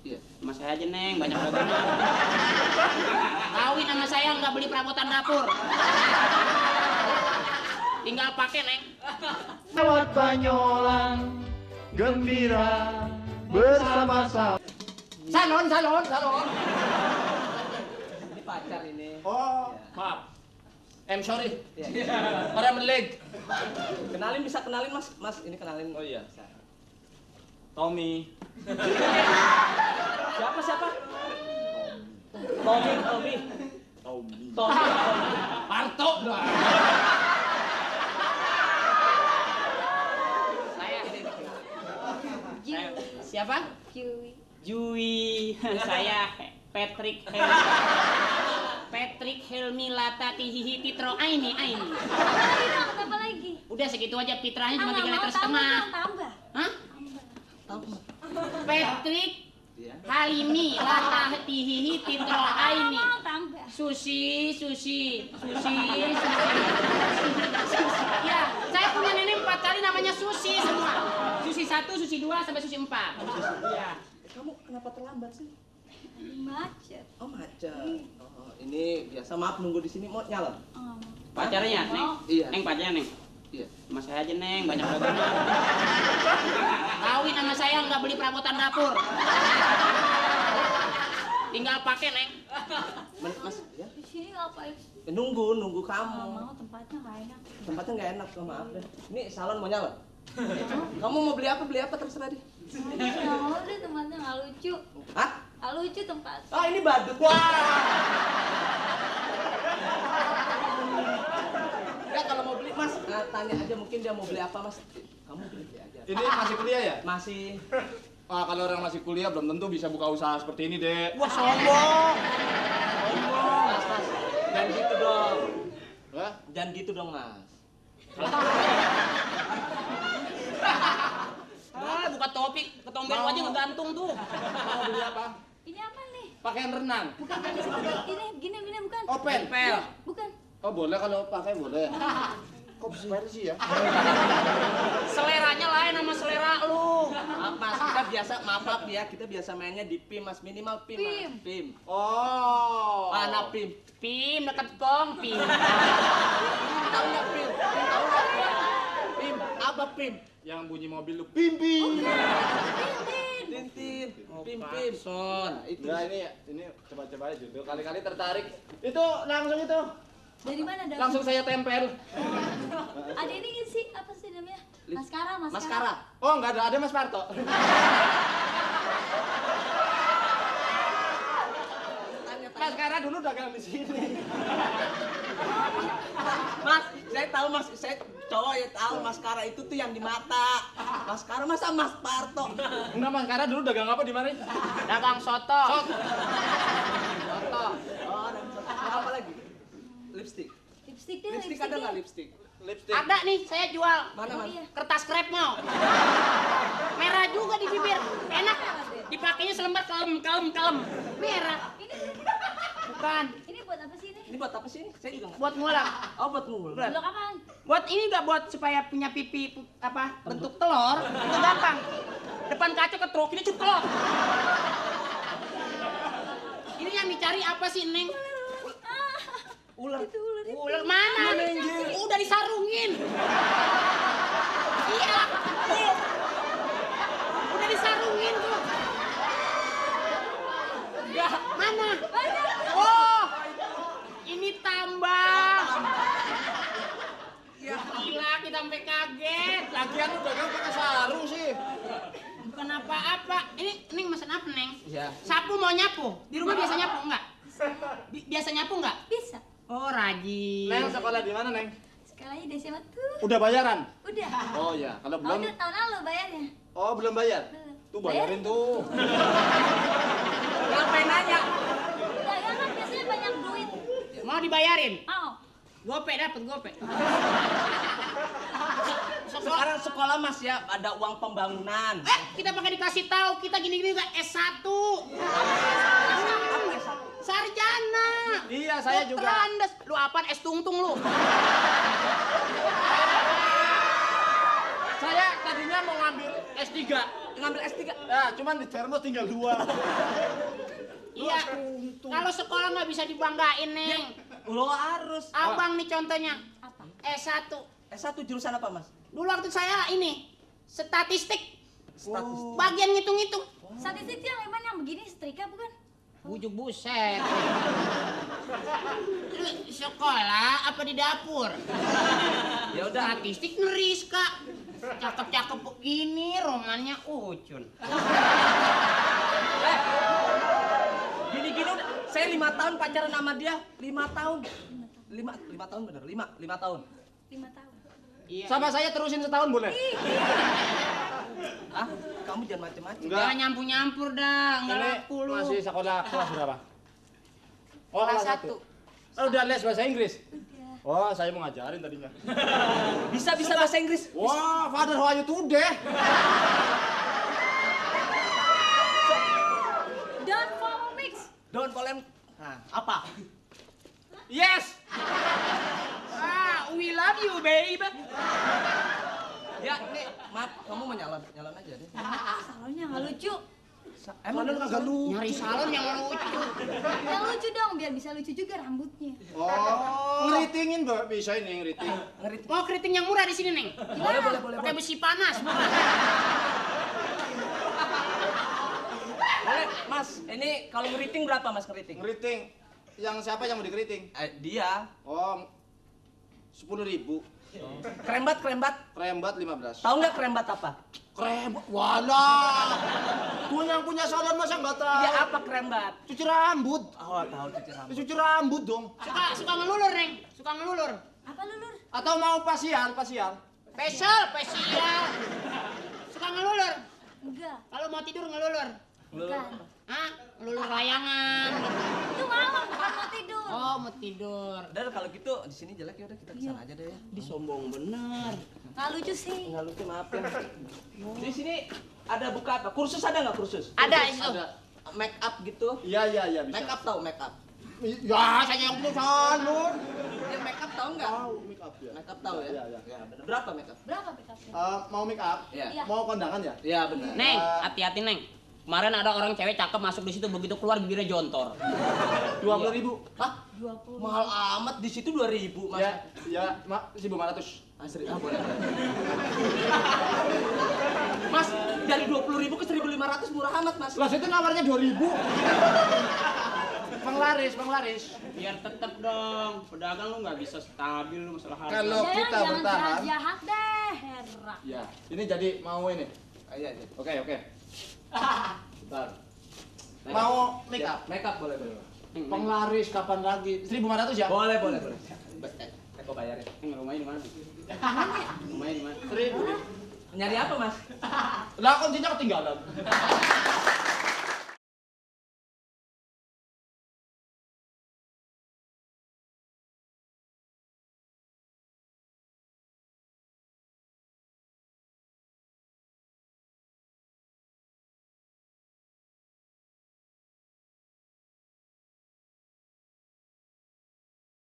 Iya. Sama saya aja, Neng. Banyak dagangan. Kawin sama saya nggak beli perabotan dapur. Tinggal pakai, Neng. Lewat Banyolan, gembira bersama-sama. Salon. Ini pacar ini. Oh, Maaf. Sorry. Iya. Orang meleg. Kenalin, bisa kenalin Mas. Mas, ini kenalin. Oh iya. Bisa. Tommy. Siapa? Tommy. Parto. Saya. Siapa? Jui. Saya Patrick Helmi Latati Hihi Titro Aini. Apa lagi? Udah segitu aja, Pitranya cuma 3 letter setengah. Tambah. Hah? Patrick Halimi Latati Hihi Titro Aini. Tambah. Susi. Ya, saya punya nenek 4 kali namanya Susi semua. Susi 1, Susi 2 sampai Susi 4. Iya. Kamu kenapa terlambat sih? Macet. Oh, macet. Oh, ini biasa, maaf nunggu di sini, mau nyala. Pacarnya, Neng? Iya. Neng pacarnya, Neng? Iya. Sama saya aja, Neng. Banyak dagangan. Kawin sama saya nggak beli perabotan dapur. Tinggal pakai, Neng. Mas, ya? Di sini ngapain? Nunggu kamu. Mau tempatnya nggak enak. Tempatnya nggak enak, maaf deh. Ini salon mau nyala. Kamu mau beli apa terserah deh. Nggak mau deh, tempatnya nggak lucu. Hah? Nggak lucu tempat. Ah, ini badut. Wah. Ya kalau mau beli Mas, tanya aja, mungkin dia mau beli apa Mas. Kamu beli aja. Ini masih kuliah ya? Masih. Kalau orang masih kuliah belum tentu bisa buka usaha seperti ini, Dek. Wah, sombong. Mas. Jangan gitu dong. Hah? Jangan gitu dong, Mas. Buka topik, ketombel aja ngegantung tuh. Mau beli apa? Ini apa nih? Pakaian renang. Bukan dari seperti ini bukan. Oh, pen. Pel. Bukan. Oh, boleh kalau pakai boleh. Kok versi ya? Seleranya lain sama selera lu. Maaf, Mas, kita biasa, maaf ya, kita biasa mainnya di PIM, Mas. Minimal PIM, Mas. PIM. Oh. Mana PIM? Pim deket pong, Pim. Tahu nggak PIM? Tahu nggak PIM? PIM, apa PIM? Yang bunyi mobil lu pim. Tintin. PIM. Son. Itu. Nah, ini coba-coba aja dulu. Kali-kali tertarik. Itu langsung itu. Dari mana dah? Langsung saya tempel. Ada ini sih, apa sih namanya? Maskara. Maskara. Oh, nggak ada Mas Parto. Maskara dulu dagang di sini. Mas, saya tahu Mas, saya cowok ya tahu maskara itu tuh yang di mata. Maskara masa Mas Parto? Enggak, Maskara dulu dagang apa di mana? Dagang soto. Soto. Oh, dan soto. Apa lagi? Lipstick. Lipstick deh. Lipstick ada nggak lipstick? Lipstick. Ada nih, saya jual. Mana Mas? Iya. Kertas krep mau. Merah juga di bibir. Enak. Dipakainya selembar kalem. Merah. Ini Bukan. ini buat apa sih ini? Ini buat apa sih ini? Saya juga nggak. Buat ngulak. Oh, buat ngul. Belok kapan? Buat ini nggak buat supaya punya pipi apa bentuk telur. Itu gampang. Depan kaca ketruk, ini ceplok. Ini yang dicari apa sih, Neng? Ular. Itu ular itu. Ular mana? Udah disarungin. Iya. Tuh. Udah disarungin tuh. Enggak. Mana? Banyak. Oh. Ini tambang. Ya gila, kita sampai kaget. Lagian lu dagang pakai sarung sih. Bukan apa-apa. Ini Neng mesen apa, Neng? Iya. Sapu mau nyapu? Di rumah biasa nyapu enggak? Biasa nyapu enggak? Bisa. Oh, rajin. Neng sekolah di mana, Neng? Sekarang di SMA tuh. Udah bayaran? Udah. Oh ya, kalau Oh, belum. udah tahun lalu bayarnya. Oh, belum bayar. Belum. Tuh bayarin tuh. Ngapain nanya? Dagang kan biasanya banyak duit. Mau dibayarin? Mau. Gope dapat gope. Sekarang sekolah Mas ya ada uang pembangunan. Kita pakai dikasih tahu kita gini-gini enggak S1. Sarjana. Iya, saya juga. Dokterandes. Lu apaan S tungtung lu? Saya tadinya mau ngambil S3. ngambil S3. Ya, cuman di termos tinggal 2. Iya. Kalau sekolah nggak bisa dibanggain, Neng. Lo harus. Abang nih contohnya. Apa? S1. S1 jurusan apa, Mas? Dulu waktu saya ini statistik. Statistik. Bagian ngitung-ngitung. Statistik yang emang yang begini setrika bukan? Bujuk buset. Lu sekolah apa di dapur? Ya udah. Statistik neris, Kak. Cakep-cakep begini, romannya Ucun. Gini-gini udah. Saya 5 tahun pacaran sama dia. 5 tahun. 5 tahun bener. 5 tahun. 5 tahun. Iya. Sama saya terusin setahun boleh? Ah, kamu jangan macem-macem. Enggak. Jangan nyampur-nyampur dah, enggak Ini laku lu. masih sekolah kelas berapa? Oh, Kelas kelas 1. 1. Oh, udah les bahasa Inggris? Udah. Oh, saya mau ngajarin tadinya. Bisa bahasa Inggris. Wah, father how are you today? Don't follow mix. Don't follow. Nah, apa? Yes. Ah, we love you, babe. Ya, nih, maaf, kamu mau nyalon aja deh. Salonnya nggak lucu. Emang kagak lu? Nyari salon yang lucu. Yang lucu dong, biar bisa lucu juga rambutnya. Oh, ngeritingin Mbak, bisa ini ngeriting. Ngeriting. Mau keriting yang murah di sini, Neng. Boleh. Pakai besi panas, murah. Boleh, Mas. Ini kalau ngeriting berapa, Mas, ngeriting? Ngeriting. Yang siapa yang mau dikeriting? Dia. Oh, 10.000. Krembat. Krembat 15. Tahu nggak krembat apa? Krembat, walah. Punya salon masa nggak tahu? Ya apa krembat? Cuci rambut. Oh, tahu cuci rambut. Cuci rambut dong. Suka ngelulur, Neng. Suka ngelulur. Apa lulur? Atau mau facial? Spesial. Suka ngelulur. Enggak. Kalau mau tidur ngelulur. Bukan. Hah? Ngelulur layangan. Itu malam bukan mau tidur. Oh, mau tidur. Udah kalau gitu di sini jelek ya udah kita kesana aja deh. Disombong bener. Nggak lucu sih. Nggak lucu maaf ya. Di sini ada buka apa? Kursus ada nggak kursus? Ada itu. Ada. Make up gitu. Iya bisa. Make up tahu make up? Ya, saya yang punya salon. Ya make up tahu nggak? Tahu make up ya. Make up tahu ya? Iya. Ya benar. Berapa make up? Berapa pickupnya? Mau make up? Iya. Iya. Mau kondangan ya? Iya benar. Neng, hati-hati, Neng. Kemarin ada orang cewek cakep masuk di situ, begitu keluar bibirnya jontor. 20.000. Hah? 20. Mahal amat di situ 2.000 Mas. Ya, 1.500. Asri, boleh. Mas, dari 20.000 ke 1.500 murah amat, Mas. Lah itu nawarnya 2.000. Penglaris. Biar tetep dong, pedagang lu nggak bisa stabil lu masalah harga. Kalau kita Jangan bertahan. jahat deh, Hera. Ya, ini jadi mau ini. Iya. Oke. Bentar. Mau make up? Make up boleh. Penglaris kapan lagi? 1.500 ya? Boleh. Aku bayarin. Rumahnya di mana? Rumahnya di mana? 1.000. Nyari apa, Mas? Lah kuncinya ketinggalan.